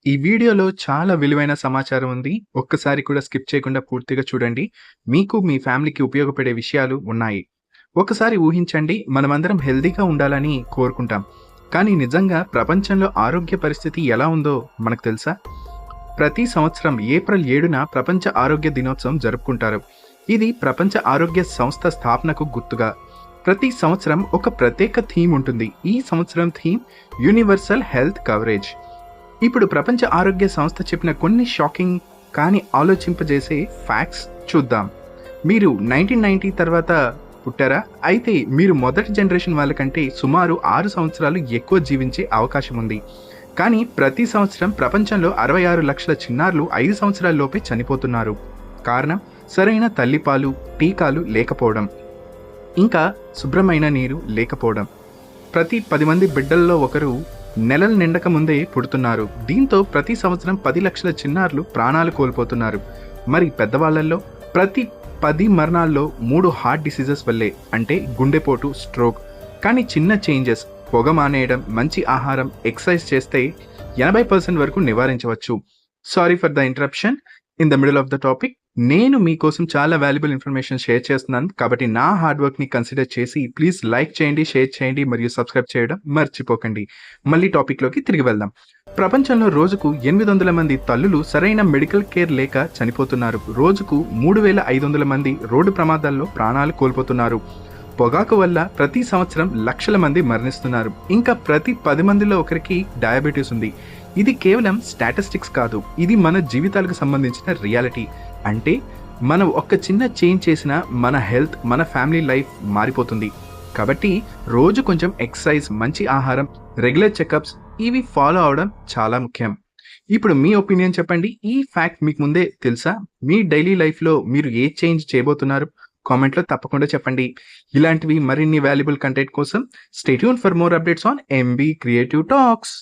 ఈ వీడియోలో చాలా విలువైన సమాచారం ఉంది. ఒక్కసారి కూడా స్కిప్ చేయకుండా పూర్తిగా చూడండి. మీకు, మీ ఫ్యామిలీకి ఉపయోగపడే విషయాలు ఉన్నాయి. ఒకసారి ఊహించండి, మనమందరం హెల్తీగా ఉండాలని కోరుకుంటాం. కానీ నిజంగా ప్రపంచంలో ఆరోగ్య పరిస్థితి ఎలా ఉందో మనకు తెలుసా? ప్రతి సంవత్సరం ఏప్రిల్ 7న ప్రపంచ ఆరోగ్య దినోత్సవం జరుపుకుంటారు. ఇది ప్రపంచ ఆరోగ్య సంస్థ స్థాపనకు గుర్తుగా. ప్రతి సంవత్సరం ఒక ప్రత్యేక థీమ్ ఉంటుంది. ఈ సంవత్సరం థీమ్ యూనివర్సల్ హెల్త్ కవరేజ్. ఇప్పుడు ప్రపంచ ఆరోగ్య సంస్థ చెప్పిన కొన్ని షాకింగ్ కానీ ఆలోచింపజేసే ఫ్యాక్ట్స్ చూద్దాం. మీరు 1990 తర్వాత పుట్టారా? అయితే మీరు మొదటి జనరేషన్ వాళ్ళకంటే సుమారు 6 సంవత్సరాలు ఎక్కువ జీవించే అవకాశం ఉంది. కానీ ప్రతి సంవత్సరం ప్రపంచంలో 66 లక్షల చిన్నారులు 5 సంవత్సరాల లోపే చనిపోతున్నారు. కారణం సరైన తల్లిపాలు, టీకాలు లేకపోవడం, ఇంకా శుభ్రమైన నీరు లేకపోవడం. ప్రతి 10 మంది బిడ్డల్లో ఒకరు నెలలు నిండక ముందే పుడుతున్నారు. దీంతో ప్రతి సంవత్సరం 10 లక్షల చిన్నారులు ప్రాణాలు కోల్పోతున్నారు. మరి పెద్దవాళ్లలో ప్రతి 10 మరణాల్లో 3 హార్ట్ డిసీజెస్ వల్లే, అంటే గుండెపోటు, స్ట్రోక్. కానీ చిన్న చేంజెస్, పొగ మానేయడం, మంచి ఆహారం, ఎక్సర్సైజ్ చేస్తే 80% వరకు నివారించవచ్చు. Sorry for the interruption in the middle of the topic. నేను మీకోసం చాలా వాల్యుబుల్ ఇన్ఫర్మేషన్ షేర్ చేస్తున్నాను. కాబట్టి నా హార్డ్ వర్క్ని కన్సిడర్ చేసి ప్లీజ్ లైక్ చేయండి, షేర్ చేయండి మరియు సబ్స్క్రైబ్ చేయడం మర్చిపోకండి. మళ్ళీ టాపిక్లోకి తిరిగి వెళ్దాం. ప్రపంచంలో రోజుకు 800 మంది తల్లులు సరైన మెడికల్ కేర్ లేక చనిపోతున్నారు. రోజుకు 3500 మంది రోడ్డు ప్రమాదాల్లో ప్రాణాలు కోల్పోతున్నారు. పొగాకు వల్ల ప్రతి సంవత్సరం లక్షల మంది మరణిస్తున్నారు. ఇంకా ప్రతి 10 మందిలో ఒకరికి డయాబెటీస్ ఉంది. ఇది కేవలం స్టాటిస్టిక్స్ కాదు, ఇది మన జీవితాలకు సంబంధించిన రియాలిటీ. అంటే మనం ఒక్క చిన్న చేంజ్ చేసినా మన హెల్త్, మన ఫ్యామిలీ లైఫ్ మారిపోతుంది. కాబట్టి రోజు కొంచెం ఎక్సర్సైజ్, మంచి ఆహారం, రెగ్యులర్ చెకప్స్ ఇవి ఫాలో అవడం చాలా ముఖ్యం. ఇప్పుడు మీ ఒపీనియన్ చెప్పండి. ఈ ఫ్యాక్ట్ మీకు ముందే తెలుసా? మీ డైలీ లైఫ్లో మీరు ఏ చేంజ్ చేయబోతున్నారు? కామెంట్లో తప్పకుండా చెప్పండి. ఇలాంటివి మరిన్ని వాల్యుబుల్ కంటెంట్ కోసం stay tune for more updates on MB creative talks.